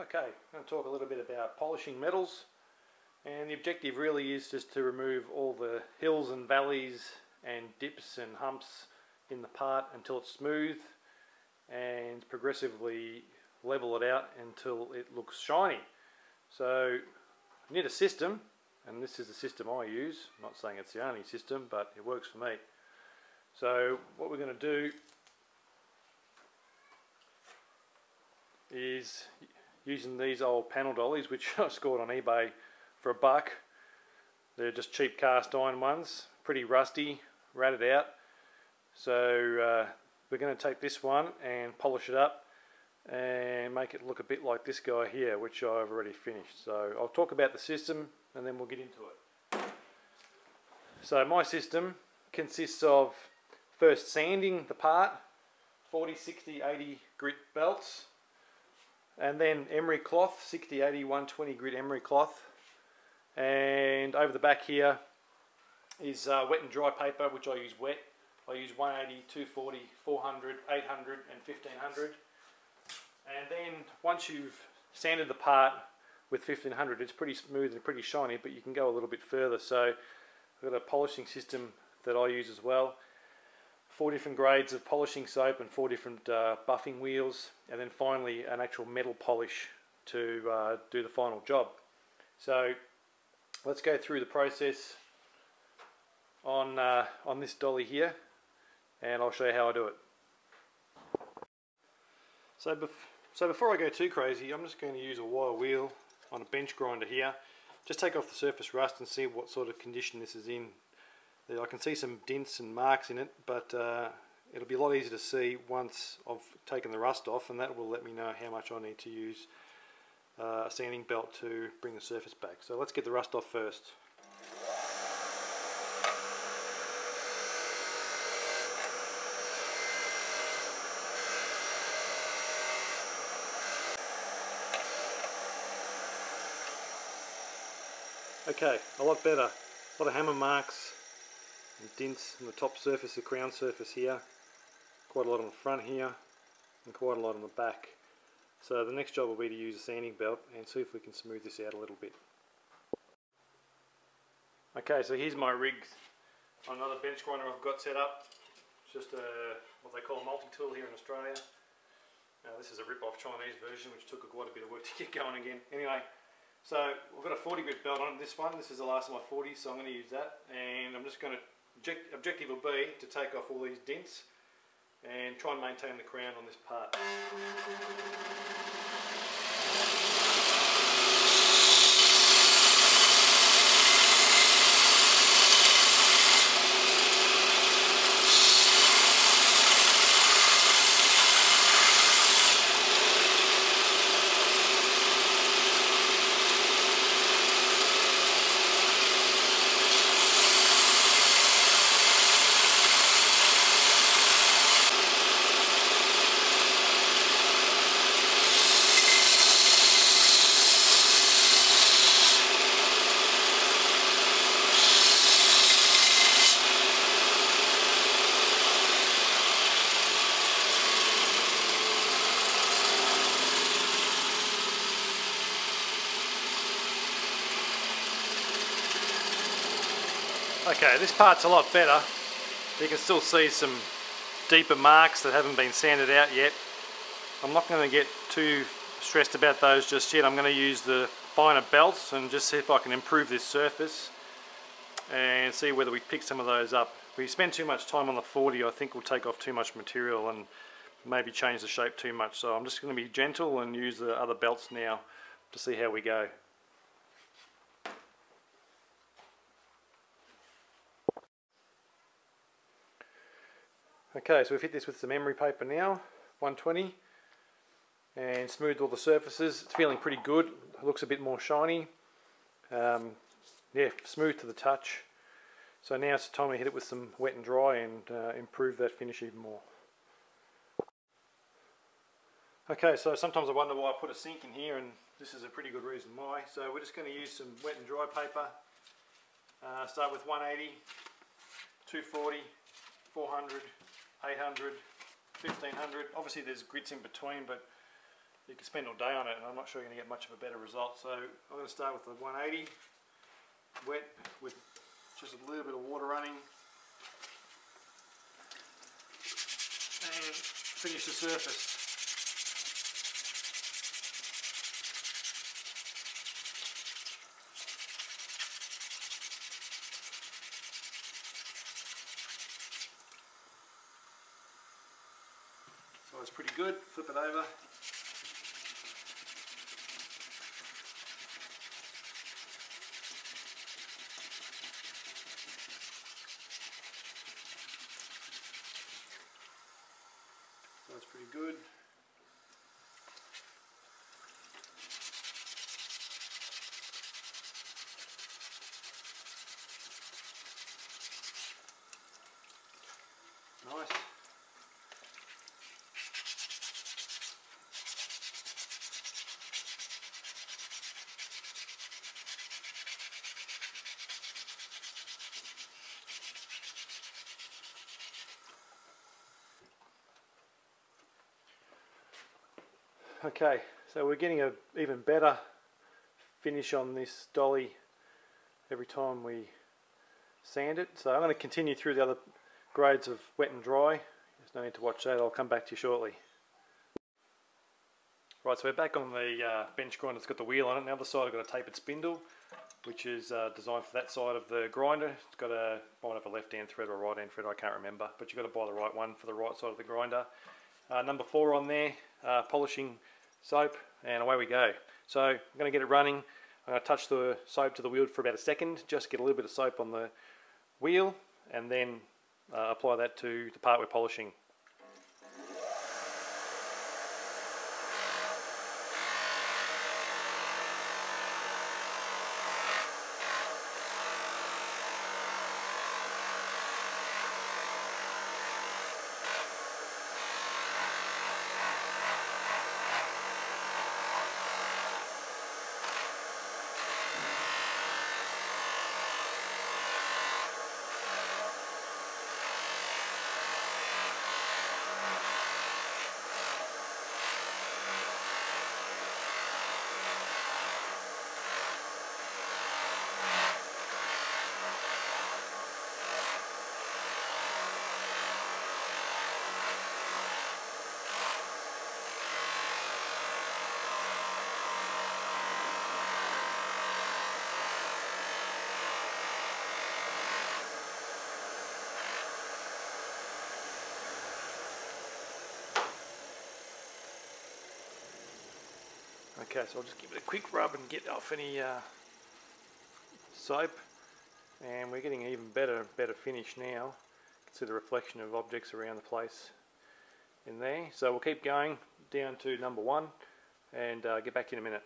Okay, I'm going to talk a little bit about polishing metals, and the objective really is just to remove all the hills and valleys and dips and humps in the part until it's smooth and progressively level it out until it looks shiny. So you need a system, and this is the system I use. I'm not saying it's the only system, but it works for me. So what we're going to do is using these old panel dollies, which I scored on eBay for $1. They're just cheap cast iron ones, pretty rusty, ratted out. So we're going to take this one and polish it up and make it look a bit like this guy here, which I've already finished. So I'll talk about the system and then we'll get into it. So my system consists of first sanding the part, 40, 60, 80 grit belts, and then emery cloth, 60, 80, 120 grit emery cloth, and over the back here is wet and dry paper, which I use wet. I use 180, 240, 400, 800 and 1500. And then once you've sanded the part with 1500, it's pretty smooth and pretty shiny, but you can go a little bit further. So I've got a polishing system that I use as well. 4 different grades of polishing soap and 4 different buffing wheels, and then finally an actual metal polish to do the final job. So let's go through the process on this dolly here, and I'll show you how I do it. So before I go too crazy, I'm just going to use a wire wheel on a bench grinder here. Just take off the surface rust and see what sort of condition this is in. I can see some dents and marks in it, but it'll be a lot easier to see once I've taken the rust off, and that will let me know how much I need to use a sanding belt to bring the surface back. So let's get the rust off first. Okay, a lot better. A lot of hammer marks and dents on the top surface, the crown surface here, quite a lot on the front here, and quite a lot on the back. So the next job will be to use a sanding belt and see if we can smooth this out a little bit. Okay, so here's my rig on another bench grinder I've got set up. It's just what they call a multi-tool here in Australia. Now this is a rip-off Chinese version, which took quite a bit of work to get going again. Anyway, so we've got a 40 grit belt on this one. This is the last of my 40s, so I'm going to use that. And I'm just going to, objective will be to take off all these dents and try and maintain the crown on this part. Okay, this part's a lot better. You can still see some deeper marks that haven't been sanded out yet. I'm not going to get too stressed about those just yet. I'm going to use the finer belts and just see if I can improve this surface and see whether we pick some of those up. If we spend too much time on the 40, I think we'll take off too much material and maybe change the shape too much. So I'm just going to be gentle and use the other belts now to see how we go. Okay, so we've hit this with some emery paper now, 120, and smoothed all the surfaces. It's feeling pretty good. It looks a bit more shiny. Yeah, smooth to the touch. So now it's time to hit it with some wet and dry and improve that finish even more. Okay, so sometimes I wonder why I put a sink in here, and this is a pretty good reason why. So we're just going to use some wet and dry paper. Start with 180, 240, 400, 800, 1500. Obviously there's grits in between, but you can spend all day on it, and I'm not sure you're going to get much of a better result. So I'm going to start with the 180 wet with just a little bit of water running, and finish the surface. So it's pretty good. Flip it over. So it's pretty good. Nice. Okay, so we're getting an even better finish on this dolly every time we sand it. So I'm going to continue through the other grades of wet and dry. There's no need to watch that, I'll come back to you shortly. Right, so we're back on the bench grinder that's got the wheel on it. On the other side I've got a tapered spindle, which is designed for that side of the grinder. It's got a, might have a left hand thread or a right hand thread, I can't remember, but you've got to buy the right one for the right side of the grinder. Number 4 on there, polishing soap, and away we go. So I'm going to get it running. I'm going to touch the soap to the wheel for about a second, just get a little bit of soap on the wheel, and then apply that to the part we're polishing. Okay, so I'll just give it a quick rub and get off any soap, and we're getting an even better finish now. You can see the reflection of objects around the place in there. So we'll keep going down to number 1 and get back in a minute.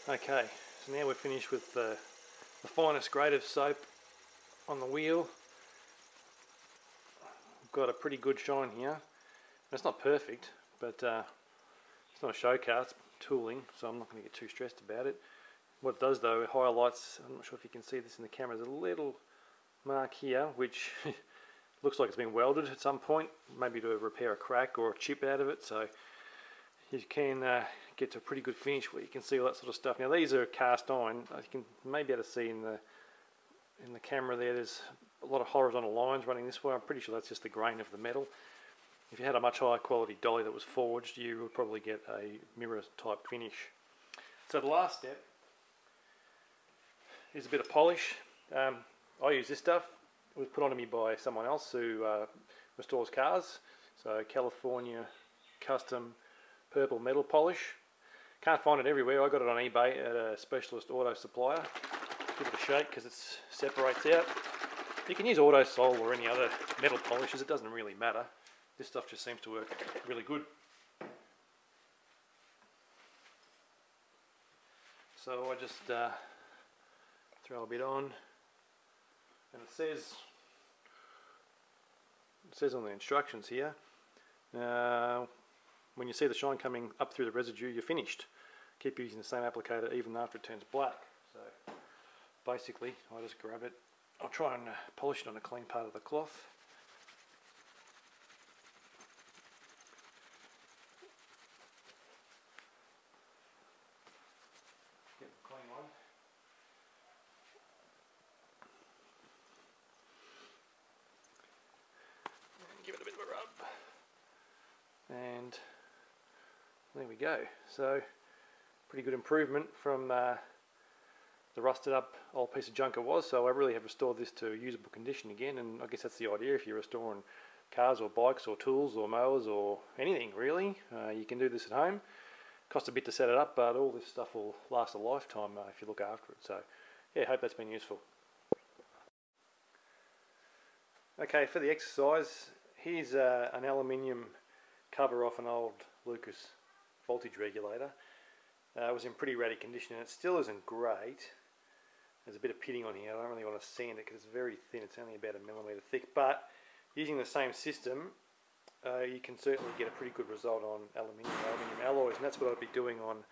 Okay, so now we're finished with the finest grade of soap on the wheel. We've got a pretty good shine here. It's not perfect, but it's not a show car, it's tooling, so I'm not going to get too stressed about it. What it does though, it highlights, I'm not sure if you can see this in the camera, there's a little mark here which looks like it's been welded at some point, maybe to repair a crack or a chip out of it, so you can get to a pretty good finish where you can see all that sort of stuff. Now these are cast iron. You can maybe be able to see in the camera there's a lot of horizontal lines running this way. I'm pretty sure that's just the grain of the metal. If you had a much higher quality dolly that was forged, you would probably get a mirror type finish. So the last step is a bit of polish. I use this stuff. It was put on to me by someone else who restores cars. So California Custom Purple Metal Polish. Can't find it everywhere. I got it on eBay at a specialist auto supplier. Give it a shake because it separates out. You can use auto sol or any other metal polishes, it doesn't really matter. This stuff just seems to work really good. So I just throw a bit on, and it says on the instructions here, when you see the shine coming up through the residue, you're finished. Keep using the same applicator even after it turns black. So basically, I just grab it. I'll try and polish it on a clean part of the cloth. Get the clean one. And give it a bit of a rub. And there we go. So pretty good improvement from the rusted up old piece of junk it was. So I really have restored this to usable condition again, and I guess that's the idea. If you're restoring cars or bikes or tools or mowers or anything really, you can do this at home. Costs a bit to set it up, but all this stuff will last a lifetime if you look after it. So yeah, hope that's been useful. Okay, for the exercise, here's an aluminium cover off an old Lucas voltage regulator. It was in pretty ratty condition, and it still isn't great. There's a bit of pitting on here. I don't really want to sand it because it's very thin. It's only about 1 millimetre thick, but using the same system, you can certainly get a pretty good result on aluminium alloys, and that's what I'd be doing on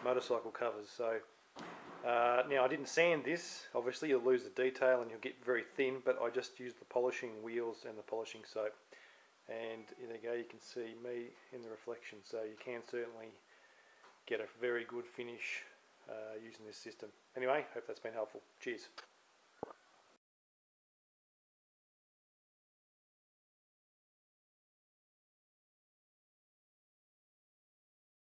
motorcycle covers. So now I didn't sand this. Obviously you'll lose the detail and you'll get very thin, but I just used the polishing wheels and the polishing soap, and there you go, you can see me in the reflection. So you can certainly get a very good finish using this system. Anyway, hope that's been helpful. Cheers.